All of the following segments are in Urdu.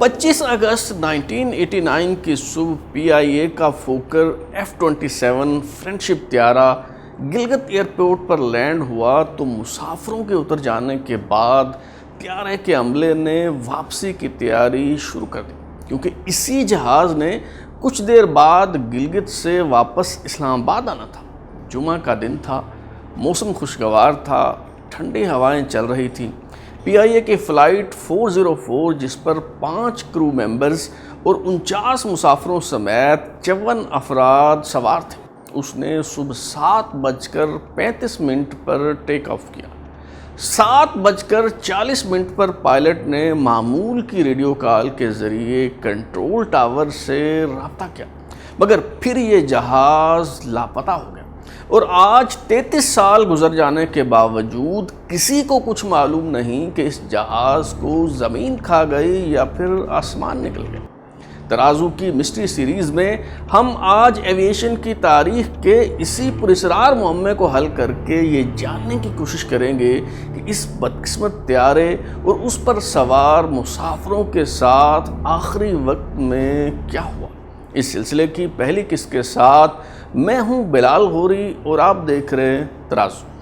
25 اگست 1989 کی صبح پی آئی اے کا فوکر F-27 فرینڈشپ طیارہ گلگت ایئرپورٹ پر لینڈ ہوا تو مسافروں کے اتر جانے کے بعد طیارے کے عملے نے واپسی کی تیاری شروع کر دی، کیونکہ اسی جہاز نے کچھ دیر بعد گلگت سے واپس اسلام آباد آنا تھا۔ جمعہ کا دن تھا، موسم خوشگوار تھا، ٹھنڈی ہوائیں چل رہی تھیں۔ پی آئی اے کی فلائٹ 404 جس پر 5 کرو ممبرز اور 49 مسافروں سمیت 54 افراد سوار تھے، اس نے صبح 7:35 پر ٹیک آف کیا۔ 7:40 پر پائلٹ نے معمول کی ریڈیو کال کے ذریعے کنٹرول ٹاور سے رابطہ کیا، مگر پھر یہ جہاز لاپتہ ہو گیا، اور آج 33 سال گزر جانے کے باوجود کسی کو کچھ معلوم نہیں کہ اس جہاز کو زمین کھا گئی یا پھر آسمان نکل گئے۔ ترازو کی مسٹری سیریز میں ہم آج ایویشن کی تاریخ کے اسی پراسرار معمے کو حل کر کے یہ جاننے کی کوشش کریں گے کہ اس بدقسمت طیارے اور اس پر سوار مسافروں کے ساتھ آخری وقت میں کیا ہوا۔ اس سلسلے کی پہلی قسط کے ساتھ میں ہوں بلال غوری اور آپ دیکھ رہے ہیں ترازو۔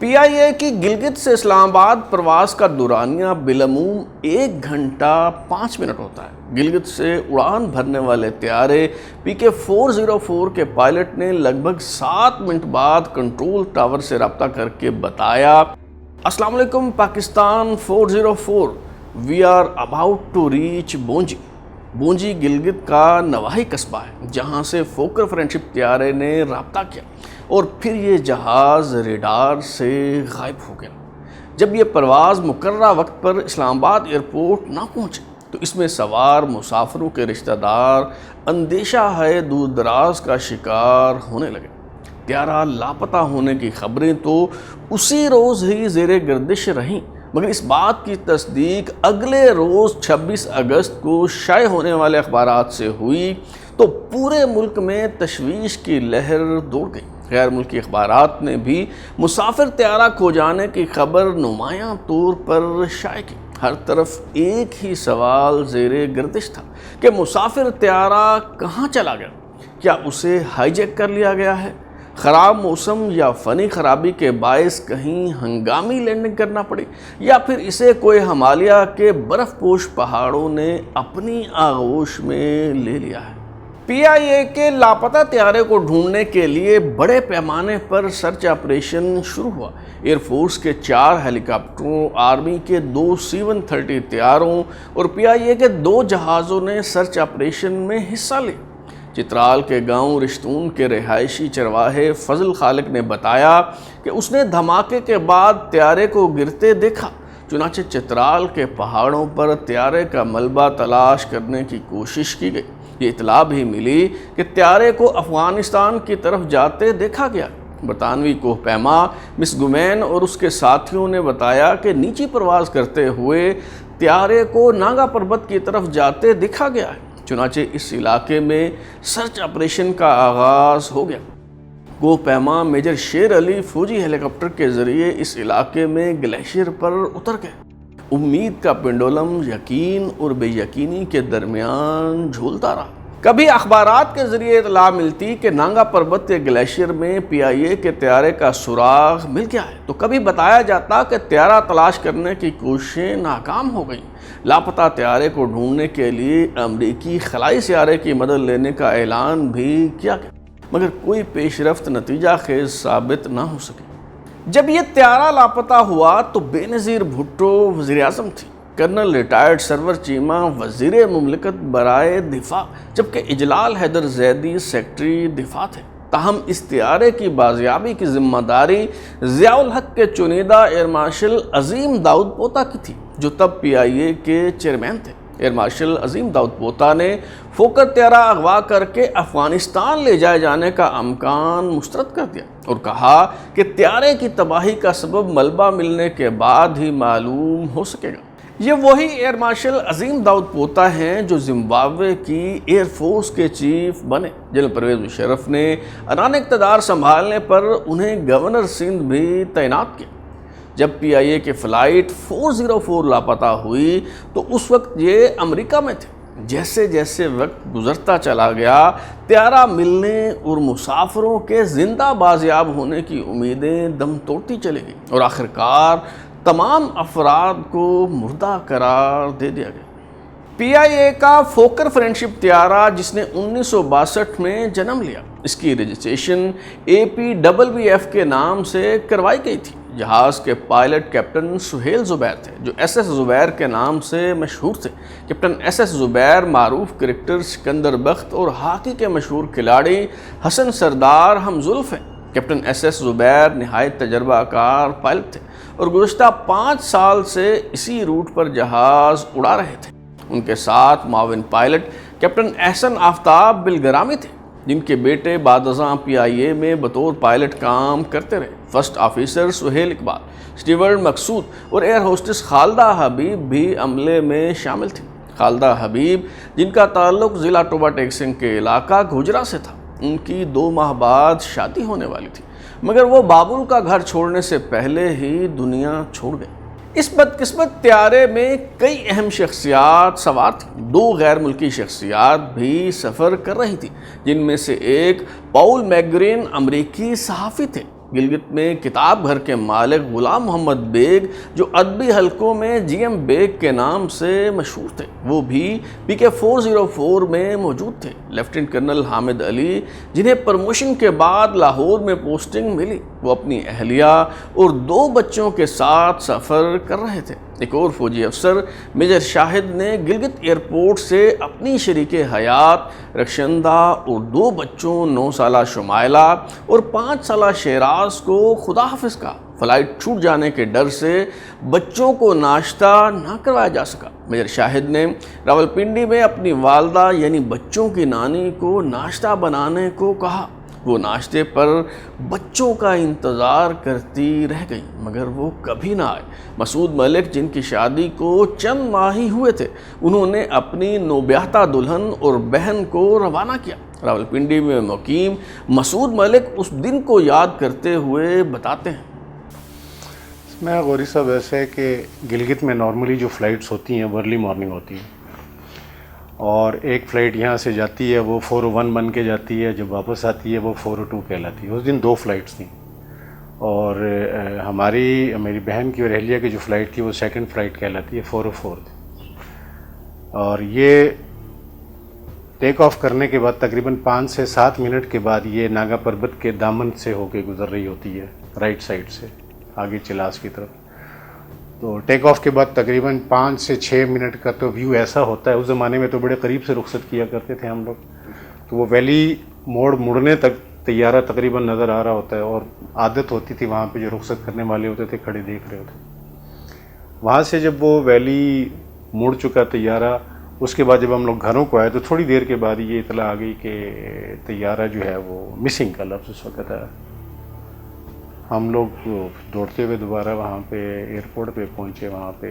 پی آئی اے کی گلگت سے اسلام آباد پرواز کا دورانیہ بالعموم 1 گھنٹہ 5 منٹ ہوتا ہے۔ گلگت سے اڑان بھرنے والے طیارے PK 404 کے پائلٹ نے لگ بھگ 7 منٹ بعد کنٹرول ٹاور سے رابطہ کر کے بتایا، السلام علیکم Pakistan 404، we are about to reach Bunji. Bunji Gilgit کا نواحی قصبہ ہے جہاں سے فوکر فرینڈشپ طیارے نے رابطہ کیا، اور پھر یہ جہاز ریڈار سے غائب ہو گیا۔ جب یہ پرواز مقررہ وقت پر اسلام آباد ایئرپورٹ نہ پہنچے تو اس میں سوار مسافروں کے رشتہ دار اندیشہ ہے دور دراز کا شکار ہونے لگے۔ طیارہ لاپتہ ہونے کی خبریں تو اسی روز ہی زیر گردش رہیں، مگر اس بات کی تصدیق اگلے روز 26 اگست کو شائع ہونے والے اخبارات سے ہوئی تو پورے ملک میں تشویش کی لہر دوڑ گئی۔ غیر ملکی اخبارات نے بھی مسافر طیارہ کھو جانے کی خبر نمایاں طور پر شائع کی۔ ہر طرف ایک ہی سوال زیر گردش تھا کہ مسافر طیارہ کہاں چلا گیا؟ کیا اسے ہائی جیک کر لیا گیا ہے؟ خراب موسم یا فنی خرابی کے باعث کہیں ہنگامی لینڈنگ کرنا پڑی، یا پھر اسے کوئی ہمالیہ کے برف پوش پہاڑوں نے اپنی آغوش میں لے لیا ہے؟ پی آئی اے کے لاپتہ طیارے کو ڈھونڈنے کے لیے بڑے پیمانے پر سرچ آپریشن شروع ہوا۔ ایئر فورس کے 4 ہیلی کاپٹروں، آرمی کے 2 C-130 طیاروں اور پی آئی اے کے 2 جہازوں نے سرچ آپریشن میں حصہ لیا۔ چترال کے گاؤں رشتون کے رہائشی چرواہے فضل خالق نے بتایا کہ اس نے دھماکے کے بعد طیارے کو گرتے دیکھا، چنانچہ چترال کے پہاڑوں پر طیارے کا ملبہ تلاش کرنے کی کوشش کی گئی۔ یہ اطلاع بھی ملی کہ طیارے کو افغانستان کی طرف جاتے دیکھا گیا۔ برطانوی کوہ پیما مس گمین اور اس کے ساتھیوں نے بتایا کہ نیچی پرواز کرتے ہوئے طیارے کو ناگا پربت کی طرف جاتے دیکھا گیا ہے۔ چنانچہ اس علاقے میں سرچ آپریشن کا آغاز ہو گیا۔ کوہ پیما میجر شیر علی فوجی ہیلی کاپٹر کے ذریعے اس علاقے میں گلیشیئر پر اتر گئے۔ امید کا پنڈولم یقین اور بے یقینی کے درمیان جھولتا رہا۔ کبھی اخبارات کے ذریعے اطلاع ملتی کہ نانگا پربت کے گلیشیئر میں پی آئی اے کے طیارے کا سراغ مل گیا ہے، تو کبھی بتایا جاتا کہ طیارہ تلاش کرنے کی کوششیں ناکام ہو گئیں۔ لاپتہ طیارے کو ڈھونڈنے کے لیے امریکی خلائی سیارے کی مدد لینے کا اعلان بھی کیا گیا، مگر کوئی پیش رفت نتیجہ خیز ثابت نہ ہو سکی۔ جب یہ طیارہ لاپتہ ہوا تو بے نظیر بھٹو وزیر اعظم تھی، کرنل ریٹائرڈ سرور چیمہ وزیر مملکت برائے دفاع، جبکہ اجلال حیدر زیدی سیکٹری دفاع تھے۔ تاہم اس طیارے کی بازیابی کی ذمہ داری ضیاء الحق کے چنیدہ ایئر مارشل عظیم داؤد پوتا کی تھی، جو تب پی آئی اے کے چیئرمین تھے۔ ایئر مارشل عظیم داؤد پوتا نے فوکر طیارہ اغوا کر کے افغانستان لے جائے جانے کا امکان مسترد کر دیا اور کہا کہ طیارے کی تباہی کا سبب ملبہ ملنے کے بعد ہی معلوم ہو سکے گا۔ یہ وہی ایئر مارشل عظیم داؤد پوتا ہیں جو زمبابوے کی ایئر فورس کے چیف بنے۔ جنرل پرویز مشرف نے عنان اقتدار سنبھالنے پر انہیں گورنر سندھ بھی تعینات کیا۔ جب پی آئی اے کی فلائٹ 404 لاپتہ ہوئی تو اس وقت یہ امریکہ میں تھے۔ جیسے جیسے وقت گزرتا چلا گیا، طیارہ ملنے اور مسافروں کے زندہ بازیاب ہونے کی امیدیں دم توڑتی چلی گئی اور آخرکار تمام افراد کو مردہ قرار دے دیا گیا۔ پی آئی اے کا فوکر فرینڈشپ طیارہ جس نے 1962 میں جنم لیا، اس کی رجسٹریشن APBBF کے نام سے کروائی گئی تھی۔ جہاز کے پائلٹ کیپٹن سہیل زبیر تھے جو ایس ایس زبیر کے نام سے مشہور تھے۔ کیپٹن ایس ایس زبیر معروف کرکٹر سکندر بخت اور ہاکی کے مشہور کھلاڑی حسن سردار ہم زلف ہیں۔ کیپٹن ایس ایس زبیر نہایت تجربہ کار پائلٹ تھے اور گزشتہ 5 سال سے اسی روٹ پر جہاز اڑا رہے تھے۔ ان کے ساتھ معاون پائلٹ کیپٹن احسن آفتاب بلگرامی تھے جن کے بیٹے بعد ازاں پی آئی اے میں بطور پائلٹ کام کرتے رہے۔ First officer Sohail Iqbal, steward Maqsood اور ایئر ہوسٹس خالدہ حبیب بھی عملے میں شامل تھیں۔ خالدہ حبیب جن کا تعلق ضلع ٹوبا ٹیکسنگ کے علاقہ گھجرا سے تھا، ان کی 2 ماہ بعد شادی ہونے والی تھی، مگر وہ بابل کا گھر چھوڑنے سے پہلے ہی دنیا چھوڑ گئے۔ اس بدقسمت طیارے میں کئی اہم شخصیات سوار تھیں۔ 2 غیر ملکی شخصیات بھی سفر کر رہی تھی، جن میں سے ایک پاول میکگرین امریکی صحافی تھے۔ گلگت میں کتاب گھر کے مالک غلام محمد بیگ جو ادبی حلقوں میں جی ایم بیگ کے نام سے مشہور تھے، وہ بھی PK 404 میں موجود تھے۔ لیفٹیننٹ کرنل حامد علی جنہیں پروموشن کے بعد لاہور میں پوسٹنگ ملی، وہ اپنی اہلیہ اور 2 بچوں کے ساتھ سفر کر رہے تھے۔ ایک اور فوجی افسر میجر شاہد نے گلگت ایئرپورٹ سے اپنی شریک حیات رخشندہ اور 2 بچوں 9 سالہ شمائلہ اور 5 سالہ شیراز کو خدا حافظ کہا۔ فلائٹ چھوٹ جانے کے ڈر سے بچوں کو ناشتہ نہ کروایا جا سکا۔ میجر شاہد نے راولپنڈی میں اپنی والدہ یعنی بچوں کی نانی کو ناشتہ بنانے کو کہا۔ وہ ناشتے پر بچوں کا انتظار کرتی رہ گئی مگر وہ کبھی نہ آئے۔ مسعود ملک جن کی شادی کو چند ماہ ہی ہوئے تھے، انہوں نے اپنی نوبیاہتا دلہن اور بہن کو روانہ کیا۔ راولپنڈی میں مقیم مسعود ملک اس دن کو یاد کرتے ہوئے بتاتے ہیں۔ میں غوری صاحب ایسے ہے کہ گلگت میں نارملی جو فلائٹس ہوتی ہیں وہ ارلی مارننگ ہوتی ہیں، اور ایک فلائٹ یہاں سے جاتی ہے وہ 401 بن کے جاتی ہے، جب واپس آتی ہے وہ 402 کہلاتی ہے۔ اس دن 2 فلائٹس تھیں، اور میری بہن کی اور اہلیہ کی جو فلائٹ تھی وہ 2nd فلائٹ کہلاتی ہے، 404 تھی۔ اور یہ ٹیک آف کرنے کے بعد تقریباً 5 سے 7 منٹ کے بعد یہ ناگا پربت کے دامن سے ہو کے گزر رہی ہوتی ہے، رائٹ سائڈ سے آگے چلاس کی طرف۔ تو ٹیک آف کے بعد تقریباً 5 سے 6 منٹ کا تو ویو ایسا ہوتا ہے، اس زمانے میں تو بڑے قریب سے رخصت کیا کرتے تھے ہم لوگ، تو وہ ویلی مڑنے تک طیارہ تقریباً نظر آ رہا ہوتا ہے، اور عادت ہوتی تھی وہاں پہ جو رخصت کرنے والے ہوتے تھے کھڑے دیکھ رہے ہوتے۔ وہاں سے جب وہ ویلی مڑ چکا طیارہ، اس کے بعد جب ہم لوگ گھروں کو آئے تو تھوڑی دیر کے بعد یہ اطلاع آ گئی کہ طیارہ جو ہے وہ مسنگ کا لفظ اس وقت ہے۔ ہم لوگ دوڑتے ہوئے دوبارہ وہاں پہ ایئرپورٹ پہ پہنچے، وہاں پہ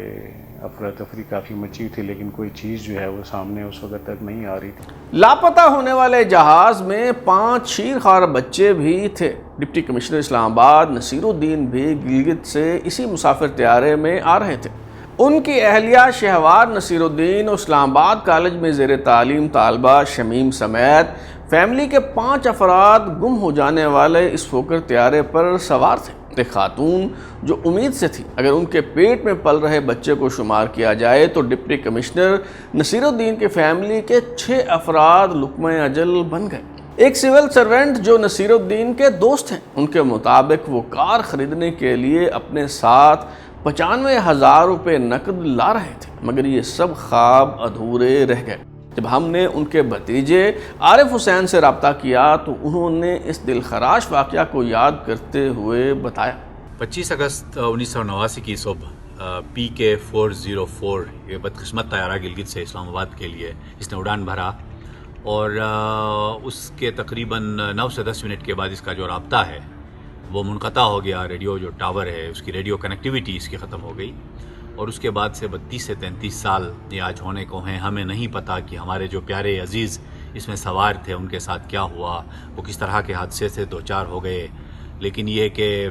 افراتفری کافی مچی تھی، لیکن کوئی چیز جو ہے وہ سامنے اس وقت تک نہیں آ رہی تھی۔ لاپتہ ہونے والے جہاز میں 5 شیرخوار بچے بھی تھے۔ ڈپٹی کمشنر اسلام آباد نصیر الدین بھی گلگت سے اسی مسافر طیارے میں آ رہے تھے۔ ان کی اہلیہ شہوار نصیر الدین اور اسلام آباد کالج میں زیر تعلیم طالبہ شمیم سمیت فیملی کے 5 افراد گم ہو جانے والے اس فوکر طیارے پر سوار تھے۔ ایک خاتون جو امید سے تھی اگر ان کے پیٹ میں پل رہے بچے کو شمار کیا جائے تو ڈپٹی کمشنر نصیر الدین کے فیملی کے 6 افراد لقمہ اجل بن گئے۔ ایک سول سرونٹ جو نصیر الدین کے دوست ہیں، ان کے مطابق وہ کار خریدنے کے لیے اپنے ساتھ 95,000 روپے نقد لا رہے تھے، مگر یہ سب خواب ادھورے رہ گئے۔ جب ہم نے ان کے بھتیجے عارف حسین سے رابطہ کیا تو انہوں نے اس دلخراش واقعہ کو یاد کرتے ہوئے بتایا۔ 25 اگست 1989 کی صبح PK 404 یہ بدقسمت طیارہ گلگت سے اسلام آباد کے لیے اس نے اڑان بھرا، اور اس کے تقریباً 9 سے 10 منٹ کے بعد اس کا جو رابطہ ہے وہ منقطع ہو گیا۔ ریڈیو جو ٹاور ہے اس کی ریڈیو کنیکٹیویٹی اس کی ختم ہو گئی، اور اس کے بعد سے 32 سے 33 سال یہ آج ہونے کو ہیں. ہمیں نہیں پتہ کہ ہمارے جو پیارے عزیز اس میں سوار تھے ان کے ساتھ کیا ہوا, وہ کس طرح کے حادثے سے دو چار ہو گئے. لیکن یہ کہ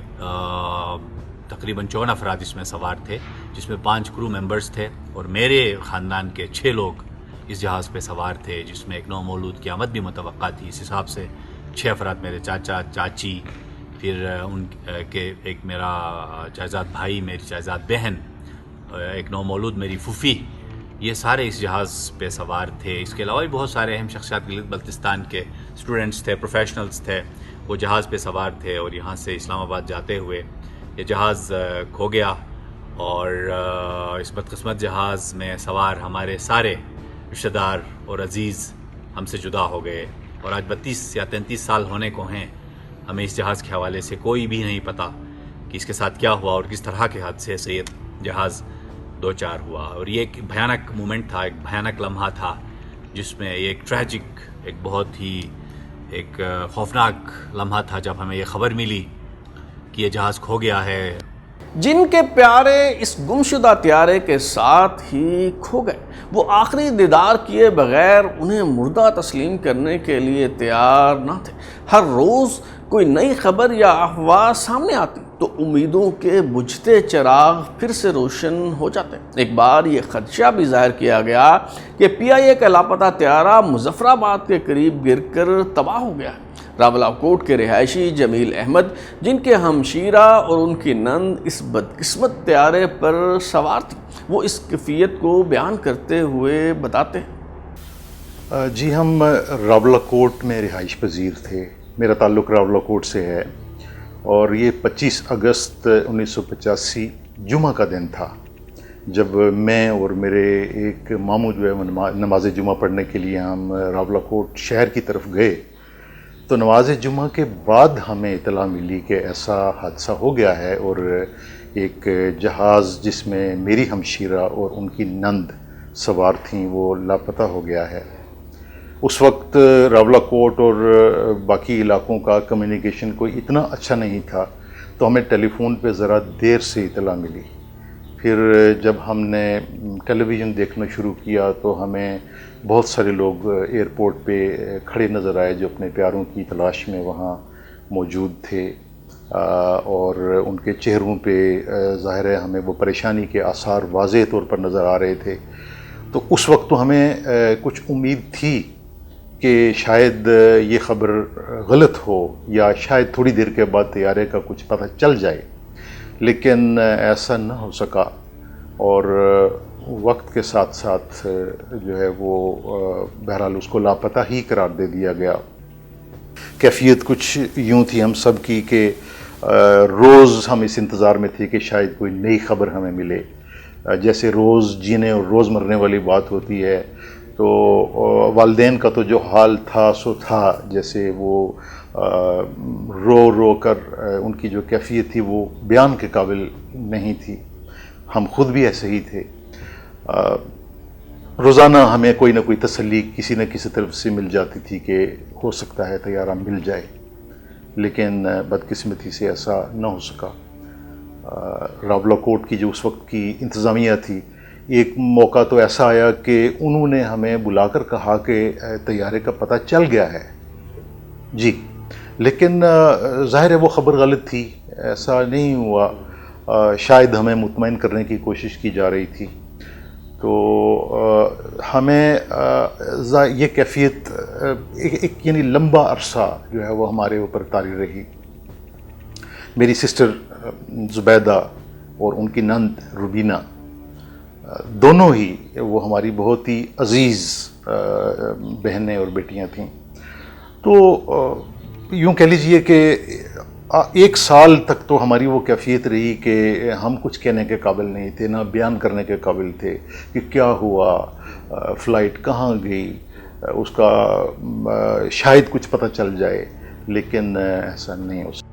تقریباً 54 افراد اس میں سوار تھے, جس میں 5 کرو ممبرز تھے, اور میرے خاندان کے 6 لوگ اس جہاز پہ سوار تھے, جس میں ایک نومولود کی آمد بھی متوقع تھی. اس حساب سے 6 افراد میرے چاچا چاچی, پھر ان کے ایک میرا چچزاد بھائی, میری چچزاد بہن, ایک نومولود میری پھوپھی, یہ سارے اس جہاز پہ سوار تھے. اس کے علاوہ بھی بہت سارے اہم شخصیات گلگت بلتستان کے اسٹوڈنٹس تھے, پروفیشنلز تھے, وہ جہاز پہ سوار تھے. اور یہاں سے اسلام آباد جاتے ہوئے یہ جہاز کھو گیا, اور اس بدقسمت جہاز میں سوار ہمارے سارے رشتہ دار اور عزیز ہم سے جدا ہو گئے. اور آج 32 یا 33 سال ہونے کو ہیں, ہمیں اس جہاز کے حوالے سے کوئی بھی نہیں پتہ کہ اس کے ساتھ کیا ہوا اور کس طرح کے حادثے سے یہ جہاز دو چار ہوا. اور یہ ایک بھیانک مومنٹ تھا, ایک بھیانک لمحہ تھا, جس میں یہ ایک ٹریجک, ایک بہت ہی ایک خوفناک لمحہ تھا جب ہمیں یہ خبر ملی کہ یہ جہاز کھو گیا ہے. جن کے پیارے اس گمشدہ طیارے کے ساتھ ہی کھو گئے, وہ آخری دیدار کیے بغیر انہیں مردہ تسلیم کرنے کے لیے تیار نہ تھے. ہر روز کوئی نئی خبر یا افواہ سامنے آتی تو امیدوں کے بجھتے چراغ پھر سے روشن ہو جاتے. ایک بار یہ خدشہ بھی ظاہر کیا گیا کہ PIA کا لاپتہ طیارہ مظفر آباد کے قریب گر کر تباہ ہو گیا ہے. راولاکوٹ کے رہائشی جمیل احمد, جن کے ہمشیرہ اور ان کی نند اس بدقسمت طیارے پر سوار تھی, وہ اس کیفیت کو بیان کرتے ہوئے بتاتے ہیں. جی, ہم راولاکوٹ میں رہائش پذیر تھے. میرا تعلق راولاکوٹ سے ہے, اور یہ 25 اگست 1985 جمعہ کا دن تھا جب میں اور میرے ایک ماموں جو ہے نماز جمعہ پڑھنے کے لیے ہم راولاکوٹ شہر کی طرف گئے. تو نماز جمعہ کے بعد ہمیں اطلاع ملی کہ ایسا حادثہ ہو گیا ہے, اور ایک جہاز جس میں میری ہمشیرہ اور ان کی نند سوار تھیں وہ لاپتہ ہو گیا ہے. اس وقت راولاکوٹ اور باقی علاقوں کا کمیونیکیشن کوئی اتنا اچھا نہیں تھا, تو ہمیں ٹیلی فون پہ ذرا دیر سے اطلاع ملی. پھر جب ہم نے ٹیلی ویژن دیکھنا شروع کیا تو ہمیں بہت سارے لوگ ایئرپورٹ پہ کھڑے نظر آئے جو اپنے پیاروں کی تلاش میں وہاں موجود تھے, اور ان کے چہروں پہ ظاہر ہے ہمیں وہ پریشانی کے آثار واضح طور پر نظر آ رہے تھے. تو اس وقت تو ہمیں کچھ امید تھی کہ شاید یہ خبر غلط ہو, یا شاید تھوڑی دیر کے بعد طیارے کا کچھ پتہ چل جائے, لیکن ایسا نہ ہو سکا. اور وقت کے ساتھ ساتھ جو ہے وہ بہرحال اس کو لاپتہ ہی قرار دے دیا گیا. کیفیت کچھ یوں تھی ہم سب کی کہ روز ہم اس انتظار میں تھے کہ شاید کوئی نئی خبر ہمیں ملے. جیسے روز جینے اور روز مرنے والی بات ہوتی ہے, تو والدین کا تو جو حال تھا سو تھا, جیسے وہ رو رو کر ان کی جو کیفیت تھی وہ بیان کے قابل نہیں تھی. ہم خود بھی ایسے ہی تھے. روزانہ ہمیں کوئی نہ کوئی تسلی کسی نہ کسی طرف سے مل جاتی تھی کہ ہو سکتا ہے طیارہ مل جائے, لیکن بدقسمتی سے ایسا نہ ہو سکا. راولاکوٹ کی جو اس وقت کی انتظامیہ تھی, ایک موقع تو ایسا آیا کہ انہوں نے ہمیں بلا کر کہا کہ طیارے کا پتہ چل گیا ہے. جی, لیکن ظاہر ہے وہ خبر غلط تھی, ایسا نہیں ہوا. شاید ہمیں مطمئن کرنے کی کوشش کی جا رہی تھی. تو ہمیں یہ کیفیت ایک یعنی لمبا عرصہ جو ہے وہ ہمارے اوپر طاری رہی. میری سسٹر زبیدہ اور ان کی نند روبینہ, دونوں ہی وہ ہماری بہت ہی عزیز بہنیں اور بیٹیاں تھیں. تو یوں کہہ لیجئے کہ 1 سال تک تو ہماری وہ کیفیت رہی کہ ہم کچھ کہنے کے قابل نہیں تھے, نہ بیان کرنے کے قابل تھے کہ کیا ہوا, فلائٹ کہاں گئی, اس کا شاید کچھ پتہ چل جائے, لیکن ایسا نہیں ہو سکتا.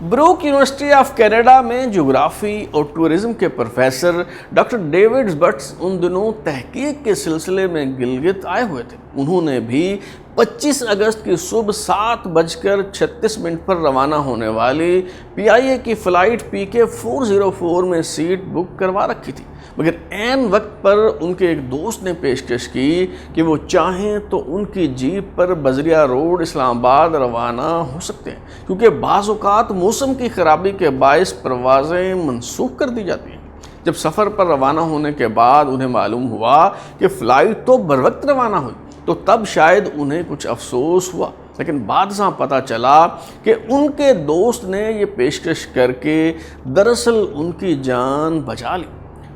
بروک یونیورسٹی آف کینیڈا میں جغرافی اور ٹورزم کے professor doctor David bits in دنوں تحقیق کے سلسلے میں گلگت آئے ہوئے تھے. انہوں نے بھی 25 اگست کی صبح 7:36 پر روانہ ہونے والی PIA کی فلائٹ PK 404 میں سیٹ بک کروا رکھی تھی، مگر عین وقت پر ان کے ایک دوست نے پیشکش کی کہ وہ چاہیں تو ان کی جیپ پر بزریا روڈ اسلام آباد روانہ ہو سکتے ہیں، کیونکہ بعض اوقات موسم کی خرابی کے باعث پروازیں منسوخ کر دی جاتی ہیں۔ جب سفر پر روانہ ہونے کے بعد انہیں معلوم ہوا کہ فلائٹ تو بروقت روانہ ہوئی تو تب شاید انہیں کچھ افسوس ہوا، لیکن بعد ازاں پتہ چلا کہ ان کے دوست نے یہ پیشکش کر کے دراصل ان کی جان بچا لی۔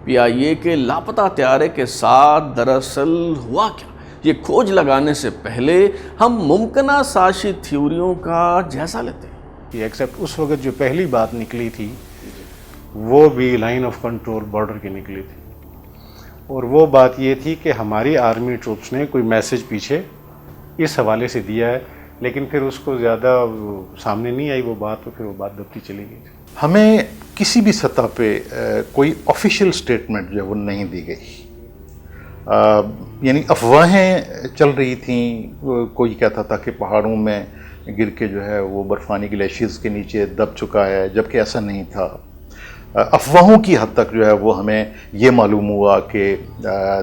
PIA کے لاپتہ طیارے کے ساتھ دراصل ہوا کیا، یہ کھوج لگانے سے پہلے ہم ممکنہ سازشی تھیوریوں کا جائزہ لیتے ہیں۔ ایکسیپٹ اس وقت جو پہلی بات نکلی تھی وہ بھی لائن آف کنٹرول بارڈر کی نکلی تھی، اور وہ بات یہ تھی کہ ہماری آرمی ٹروپس نے کوئی میسج پیچھے اس حوالے سے دیا ہے، لیکن پھر اس کو زیادہ سامنے نہیں آئی وہ بات، تو پھر وہ بات دبتی چلی گئی۔ ہمیں کسی بھی سطح پہ کوئی آفیشیل سٹیٹمنٹ جو ہے وہ نہیں دی گئی، یعنی افواہیں چل رہی تھیں، کوئی کہتا تھا کہ پہاڑوں میں گر کے جو ہے وہ برفانی گلیشیئرز کے نیچے دب چکا ہے، جبکہ ایسا نہیں تھا۔ افواہوں کی حد تک جو ہے وہ ہمیں یہ معلوم ہوا کہ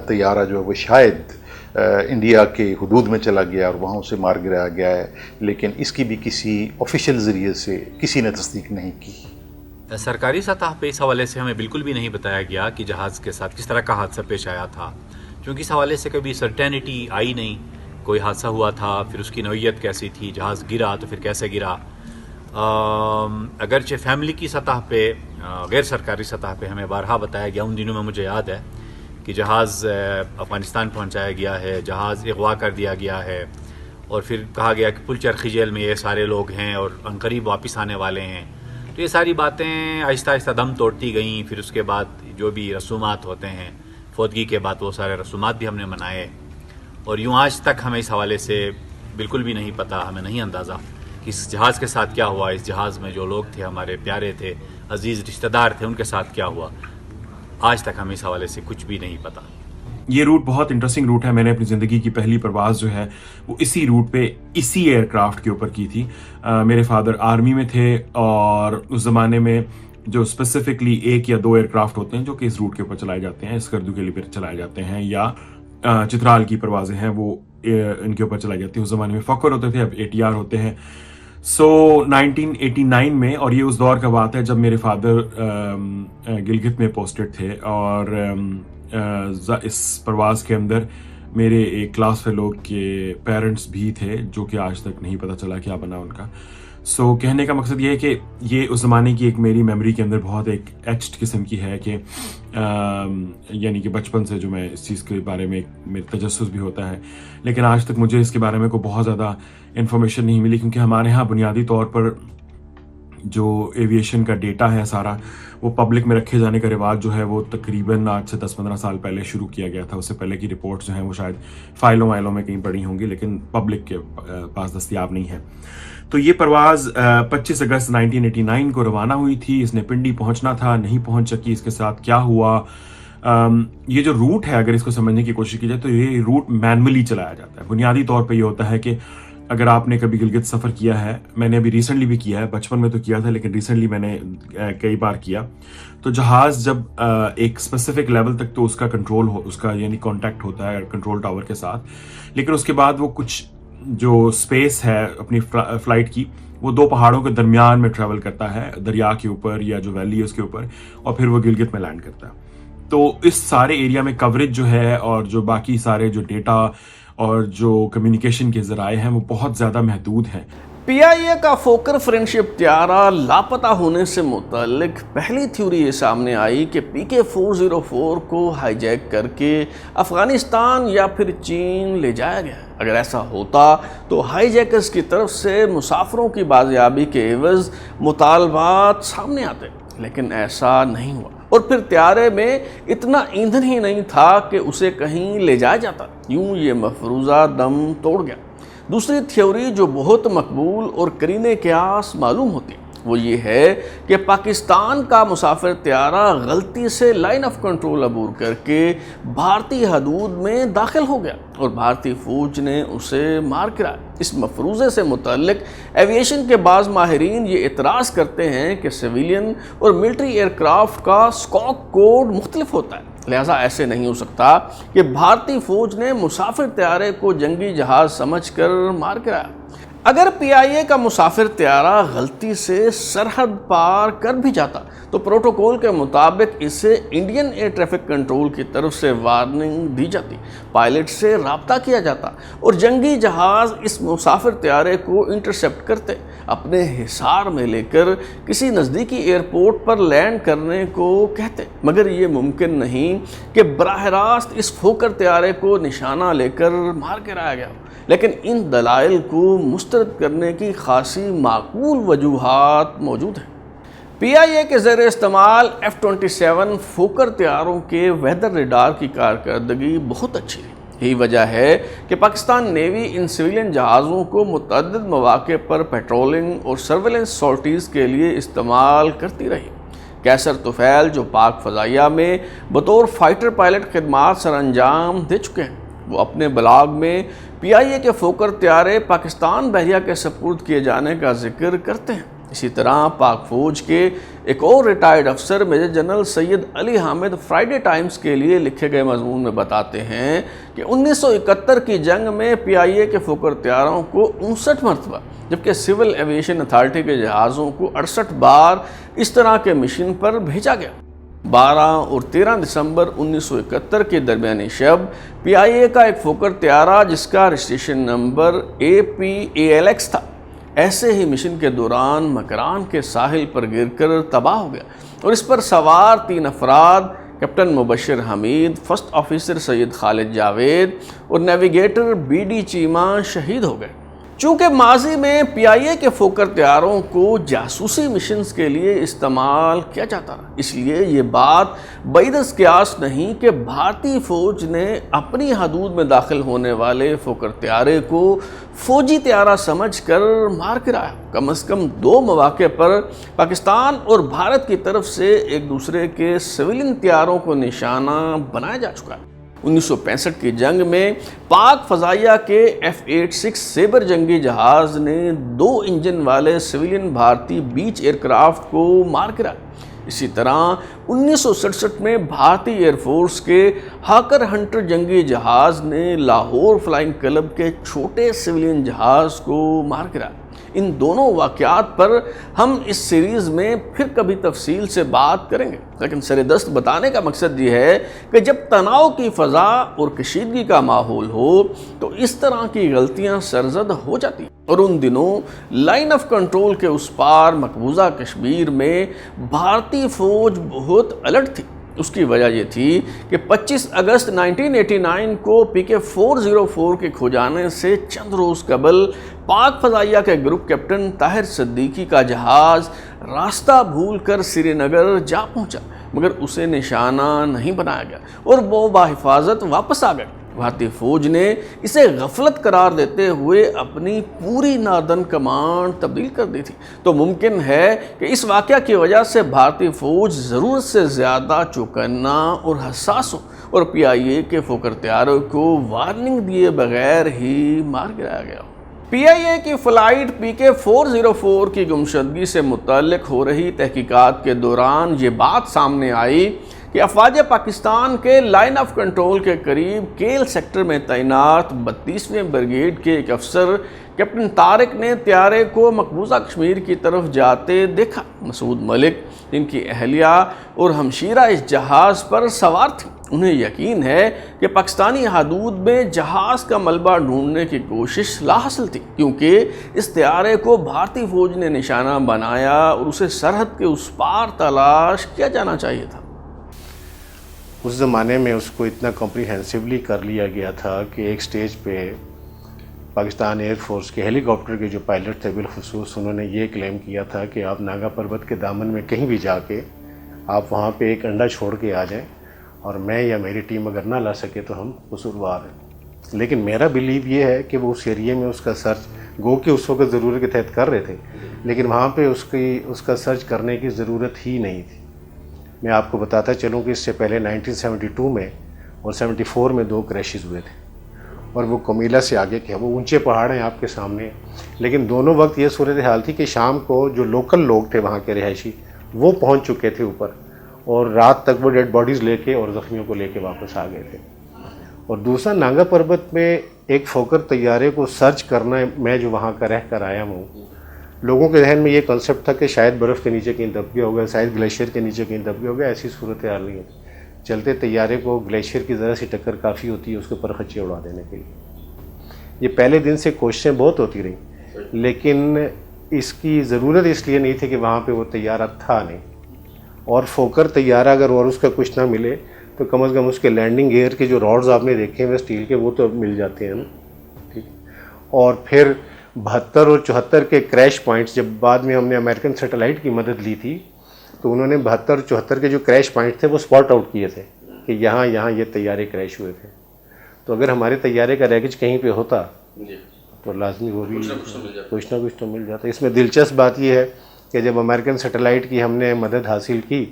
طیارہ جو ہے وہ شاید انڈیا کے حدود میں چلا گیا اور وہاں اسے مار گرایا گیا ہے، لیکن اس کی بھی کسی آفیشیل ذریعے سے کسی نے تصدیق نہیں کی۔ سرکاری سطح پہ اس حوالے سے ہمیں بالکل بھی نہیں بتایا گیا کہ جہاز کے ساتھ کس طرح کا حادثہ پیش آیا تھا، کیونکہ اس حوالے سے کبھی سرٹینٹی آئی نہیں، کوئی حادثہ ہوا تھا، پھر اس کی نوعیت کیسی تھی، جہاز گرا تو پھر کیسے گرا۔ اگرچہ فیملی کی سطح پہ، غیر سرکاری سطح پہ ہمیں بارہا بتایا گیا، ان دنوں میں مجھے یاد ہے کہ جہاز افغانستان پہنچایا گیا ہے، جہاز اغوا کر دیا گیا ہے، اور پھر کہا گیا کہ پل چرخی جیل میں یہ سارے لوگ ہیں اور عنقریب واپس آنے والے ہیں۔ تو یہ ساری باتیں آہستہ آہستہ دم توڑتی گئیں۔ پھر اس کے بعد جو بھی رسومات ہوتے ہیں فوتگی کے بعد، وہ سارے رسومات بھی ہم نے منائے، اور یوں آج تک ہمیں اس حوالے سے بالکل بھی نہیں پتہ، ہمیں نہیں اندازہ کہ اس جہاز کے ساتھ کیا ہوا، اس جہاز میں جو لوگ تھے، ہمارے پیارے تھے، عزیز رشتہ دار تھے، ان کے ساتھ کیا ہوا۔ آج تک ہمیں اس حوالے سے کچھ بھی نہیں پتہ۔ یہ روٹ بہت انٹرسٹنگ روٹ ہے۔ میں نے اپنی زندگی کی پہلی پرواز جو ہے وہ اسی روٹ پہ، اسی ایئر کرافٹ کے اوپر کی تھی۔ میرے فادر آرمی میں تھے، اور اس زمانے میں جو اسپیسیفکلی 1 یا 2 ایئر کرافٹ ہوتے ہیں جو کہ اس روٹ کے اوپر چلائے جاتے ہیں، اسکردو کے لیے چلائے جاتے ہیں، یا چترال کی پروازیں ہیں وہ ان کے اوپر چلائی جاتی ہیں۔ اس زمانے میں فوکر ہوتے تھے، اب ATR ہوتے ہیں۔ 1989 میں، اور یہ اس دور کا بات ہے جب میرے فادر گلگت میں پوسٹڈ تھے، اور اس پرواز کے اندر میرے ایک کلاس فیلو کے پیرنٹس بھی تھے، جو کہ آج تک نہیں پتہ چلا کیا بنا ان کا۔ کہنے کا مقصد یہ ہے کہ یہ اس زمانے کی ایک میری میموری کے اندر بہت ایک ایچڈ قسم کی ہے، کہ یعنی کہ بچپن سے جو میں اس چیز کے بارے میں میرا تجسس بھی ہوتا ہے، لیکن آج تک مجھے اس کے بارے میں کوئی بہت زیادہ انفارمیشن نہیں ملی، کیونکہ ہمارے ہاں بنیادی طور پر جو ایویشن کا ڈیٹا ہے سارا، وہ پبلک میں رکھے جانے کا رواج جو ہے وہ تقریباً آج سے 10-15 سال پہلے شروع کیا گیا تھا۔ اس سے پہلے کی رپورٹس جو ہیں وہ شاید فائلوں میں کہیں پڑی ہوں گی، لیکن پبلک کے پاس دستیاب نہیں ہے۔ تو یہ پرواز 25 اگست 1989 کو روانہ ہوئی تھی۔ اس نے پنڈی پہنچنا تھا، نہیں پہنچ سکی۔ اس کے ساتھ کیا ہوا؟ یہ جو روٹ ہے، اگر اس کو سمجھنے کی کوشش کی جائے تو یہ روٹ مینولی چلایا جاتا ہے۔ بنیادی طور پہ یہ ہوتا ہے کہ اگر آپ نے کبھی گلگت سفر کیا ہے، میں نے ابھی ریسنٹلی بھی کیا ہے، بچپن میں تو کیا تھا لیکن ریسنٹلی میں نے کئی بار کیا، تو جہاز جب ایک اسپیسیفک لیول تک تو اس کا کنٹرول اس کا یعنی کانٹیکٹ ہوتا ہے کنٹرول ٹاور کے ساتھ، لیکن اس کے بعد وہ کچھ جو اسپیس ہے اپنی فلائٹ کی، وہ 2 پہاڑوں کے درمیان میں ٹریول کرتا ہے، دریا کے اوپر یا جو ویلی ہے اس کے اوپر، اور پھر وہ گلگت میں لینڈ کرتا ہے۔ تو اس سارے ایریا میں کوریج جو ہے، اور جو باقی سارے جو ڈیٹا اور جو کمیونیکیشن کے ذرائع ہیں، وہ بہت زیادہ محدود ہیں۔ PIA کا فوکر فرینڈشپ طیارہ لاپتہ ہونے سے متعلق پہلی تھیوری یہ سامنے آئی کہ PK 404 کو ہائی جیک کر کے افغانستان یا پھر چین لے جایا گیا۔ اگر ایسا ہوتا تو ہائی جیکرز کی طرف سے مسافروں کی بازیابی کے عوض مطالبات سامنے آتے، لیکن ایسا نہیں ہوا، اور پھر طیارے میں اتنا ایندھن ہی نہیں تھا کہ اسے کہیں لے جایا جاتا۔ یوں یہ مفروضہ دم توڑ گیا۔ دوسری تھیوری جو بہت مقبول اور قرینہ قیاس معلوم ہوتی ہے، وہ یہ ہے کہ پاکستان کا مسافر طیارہ غلطی سے لائن آف کنٹرول عبور کر کے بھارتی حدود میں داخل ہو گیا اور بھارتی فوج نے اسے مار گرایا۔ اس مفروضے سے متعلق ایویشن کے بعض ماہرین یہ اعتراض کرتے ہیں کہ سویلین اور ملٹری ایئر کرافٹ کا اسکاک کوڈ مختلف ہوتا ہے، لہٰذا ایسے نہیں ہو سکتا کہ بھارتی فوج نے مسافر طیارے کو جنگی جہاز سمجھ کر مار گرایا۔ اگر پی آئی اے کا مسافر طیارہ غلطی سے سرحد پار کر بھی جاتا تو پروٹوکول کے مطابق اسے انڈین ایئر ٹریفک کنٹرول کی طرف سے وارننگ دی جاتی، پائلٹ سے رابطہ کیا جاتا اور جنگی جہاز اس مسافر طیارے کو انٹرسیپٹ کرتے، اپنے حصار میں لے کر کسی نزدیکی ایئرپورٹ پر لینڈ کرنے کو کہتے۔ مگر یہ ممکن نہیں کہ براہ راست اس فوکر طیارے کو نشانہ لے کر مار گرایا گیا، لیکن ان دلائل کو مسترد کرنے کی خاصی معقول وجوہات موجود ہیں۔ پی آئی اے کے زیر استعمال F-27 فوکر طیاروں کے ویدر ریڈار کی کارکردگی بہت اچھی ہے۔ یہی وجہ ہے کہ پاکستان نیوی ان سویلین جہازوں کو متعدد مواقع پر پیٹرولنگ اور سرویلنس سارٹیز کے لیے استعمال کرتی رہی۔ کیسر طفیل جو پاک فضائیہ میں بطور فائٹر پائلٹ خدمات سر انجام دے چکے ہیں، وہ اپنے بلاگ میں پی آئی اے کے فوکر طیارے پاکستان بحریہ کے سپرد کیے جانے کا ذکر کرتے ہیں۔ اسی طرح پاک فوج کے ایک اور ریٹائرڈ افسر میجر جنرل سید علی حامد فرائیڈے ٹائمز کے لیے لکھے گئے مضمون میں بتاتے ہیں کہ 1971 کی جنگ میں پی آئی اے کے فوکر طیاروں کو 59 مرتبہ، جبکہ سول ایویشن اتھارٹی کے جہازوں کو 68 بار اس طرح کے مشن پر بھیجا گیا۔ 12 اور 13 دسمبر 1971 کے درمیانی شب پی آئی اے کا ایک فوکر طیارہ جس کا رجسٹریشن نمبر APALX تھا، ایسے ہی مشن کے دوران مکران کے ساحل پر گر کر تباہ ہو گیا اور اس پر سوار 3 افراد کیپٹن مبشر حمید، فرسٹ آفیسر سید خالد جاوید اور نیویگیٹر BD چیمہ شہید ہو گئے۔ چونکہ ماضی میں پی آئی اے کے فوکر طیاروں کو جاسوسی مشنز کے لیے استعمال کیا جاتا رہا، اس لیے یہ بات بعید از قیاس نہیں کہ بھارتی فوج نے اپنی حدود میں داخل ہونے والے فوکر طیارے کو فوجی طیارہ سمجھ کر مار گرایا۔ کم از کم 2 مواقع پر پاکستان اور بھارت کی طرف سے ایک دوسرے کے سویلین طیاروں کو نشانہ بنایا جا چکا ہے۔ 1965 کی جنگ میں پاک فضائیہ کے F-86 سیبر جنگی جہاز نے 2 انجن والے سویلین بھارتی بیچ ایئر کرافٹ کو مار گرایا۔ اسی طرح 1967 میں بھارتی ایئر فورس کے ہاکر ہنٹر جنگی جہاز نے لاہور فلائنگ کلب کے چھوٹے سویلین جہاز کو مار گرایا۔ ان دونوں واقعات پر ہم اس سیریز میں پھر کبھی تفصیل سے بات کریں گے، لیکن سر دست بتانے کا مقصد یہ ہے کہ جب تناؤ کی فضا اور کشیدگی کا ماحول ہو تو اس طرح کی غلطیاں سرزد ہو جاتی ہیں، اور ان دنوں لائن آف کنٹرول کے اس پار مقبوضہ کشمیر میں بھارتی فوج بہت الرٹ تھی۔ اس کی وجہ یہ تھی کہ 25 اگست 1989 کو PK-404 کے کھو جانے سے چند روز قبل پاک فضائیہ کے گروپ کیپٹن طاہر صدیقی کا جہاز راستہ بھول کر سری نگر جا پہنچا، مگر اسے نشانہ نہیں بنایا گیا اور وہ بحفاظت واپس آ گئے۔ بھارتی فوج نے اسے غفلت قرار دیتے ہوئے اپنی پوری ناردرن کمانڈ تبدیل کر دی تھی۔ تو ممکن ہے کہ اس واقعہ کی وجہ سے بھارتی فوج ضرورت سے زیادہ چوکنا اور حساس ہو اور پی آئی اے کے فوکر طیاروں کو وارننگ دیے بغیر ہی مار گرایا گیا۔ پی آئی اے کی فلائٹ PK-404 کی گمشدگی سے متعلق ہو رہی تحقیقات کے دوران یہ بات سامنے آئی کہ افواج پاکستان کے لائن آف کنٹرول کے قریب کیل سیکٹر میں تعینات 32ویں بریگیڈ کے ایک افسر کیپٹن طارق نے طیارے کو مقبوضہ کشمیر کی طرف جاتے دیکھا۔ مسعود ملک، جن کی اہلیہ اور ہمشیرہ اس جہاز پر سوار تھیں، انہیں یقین ہے کہ پاکستانی حدود میں جہاز کا ملبہ ڈھونڈنے کی کوشش لاحاصل تھی، کیونکہ اس طیارے کو بھارتی فوج نے نشانہ بنایا اور اسے سرحد کے اس پار تلاش کیا جانا چاہیے تھا۔ اس زمانے میں اس کو اتنا کمپریہنسولی کر لیا گیا تھا کہ ایک سٹیج پہ پاکستان ایئر فورس کے ہیلی کاپٹر کے جو پائلٹ تھے بالخصوص انہوں نے یہ کلیم کیا تھا کہ آپ ناگا پروت کے دامن میں کہیں بھی جا کے آپ وہاں پہ ایک انڈا چھوڑ کے آ جائیں اور میں یا میری ٹیم اگر نہ لا سکے تو ہم قصوروار ہیں۔ لیکن میرا بلیو یہ ہے کہ وہ اس ایریے میں اس کا سرچ گو کہ اس وقت ضرورت کے تحت کر رہے تھے، لیکن وہاں پہ اس کا سرچ کرنے کی ضرورت ہی نہیں تھی۔ میں آپ کو بتاتا چلوں کہ اس سے پہلے 1972 میں اور 74 میں 2 کریشز ہوئے تھے، اور وہ کومیلا سے آگے کے وہ اونچے پہاڑ ہیں آپ کے سامنے، لیکن دونوں وقت یہ صورتحال تھی کہ شام کو جو لوکل لوگ تھے وہاں کے رہائشی وہ پہنچ چکے تھے اوپر، اور رات تک وہ ڈیڈ باڈیز لے کے اور زخمیوں کو لے کے واپس آ گئے تھے۔ اور دوسرا نانگا پربت میں ایک فوکر طیارے کو سرچ کرنا، میں جو وہاں کا رہ کر آیا ہوں، لوگوں کے ذہن میں یہ کنسیپٹ تھا کہ شاید برف کے نیچے کہیں دب گیا ہوگا، شاید گلیشیئر کے نیچے کہیں دب گیا ہوگا، ایسی صورتحال نہیں ہے۔ چلتے طیارے کو گلیشیئر کی ذرا سی ٹکر کافی ہوتی ہے اس کے اوپر خچے اڑا دینے کے لیے۔ یہ پہلے دن سے کوششیں بہت ہوتی رہیں، لیکن اس کی ضرورت اس لیے نہیں تھی کہ وہاں پہ وہ طیارہ تھا نہیں، اور فوکر طیارہ اگر اور اس کا کچھ نہ ملے تو کم از کم اس کے لینڈنگ گیئر کے جو راڈز آپ نے دیکھے ہیں اسٹیل کے وہ تو مل جاتے ہیں نا، ٹھیک۔ اور پھر 72 اور 74 کے کریش پوائنٹس، جب بعد میں ہم نے امریکن سیٹلائٹ کی مدد لی تھی تو انہوں نے 72 اور 74 کے جو کریش پوائنٹ تھے وہ اسپاٹ آؤٹ کیے تھے کہ یہاں یہ طیارے کریش ہوئے تھے۔ تو اگر ہمارے طیارے کا ریگج کہیں پہ ہوتا تو لازمی وہ بھی کچھ نہ کچھ تو مل جاتا۔ اس میں دلچسپ بات یہ ہے کہ جب امریکن سیٹلائٹ کی ہم نے مدد حاصل کی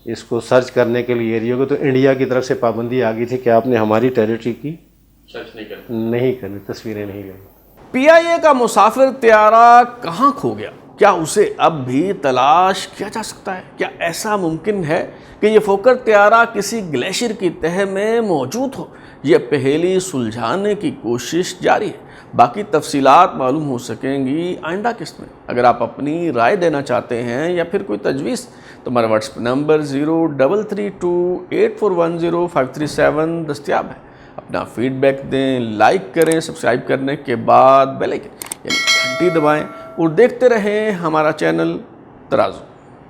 اس کو سرچ کرنے کے لیے ایریا کو، تو انڈیا کی طرف سے پابندی آ گئی تھی کہ آپ نے ہماری ٹیریٹری کی سرچ نہیں کرنی، تصویریں نہیں لینی۔ پی آئی اے کا مسافر طیارہ کہاں کھو گیا؟ کیا اسے اب بھی تلاش کیا جا سکتا ہے؟ کیا ایسا ممکن ہے کہ یہ فوکر طیارہ کسی گلیشیئر کی تہہ میں موجود ہو؟ یہ پہیلی سلجھانے کی کوشش جاری ہے۔ باقی تفصیلات معلوم ہو سکیں گی آئندہ قسط میں۔ اگر آپ اپنی رائے دینا چاہتے ہیں یا پھر کوئی تجویز تو ہمارا واٹس ایپ نمبر 033284105337 دستیاب ہے۔ اپنا فیڈ بیک دیں، لائک کریں، سبسکرائب کرنے کے بعد بیل آئکن یعنی گھنٹی دبائیں، اور دیکھتے رہیں ہمارا چینل ترازو۔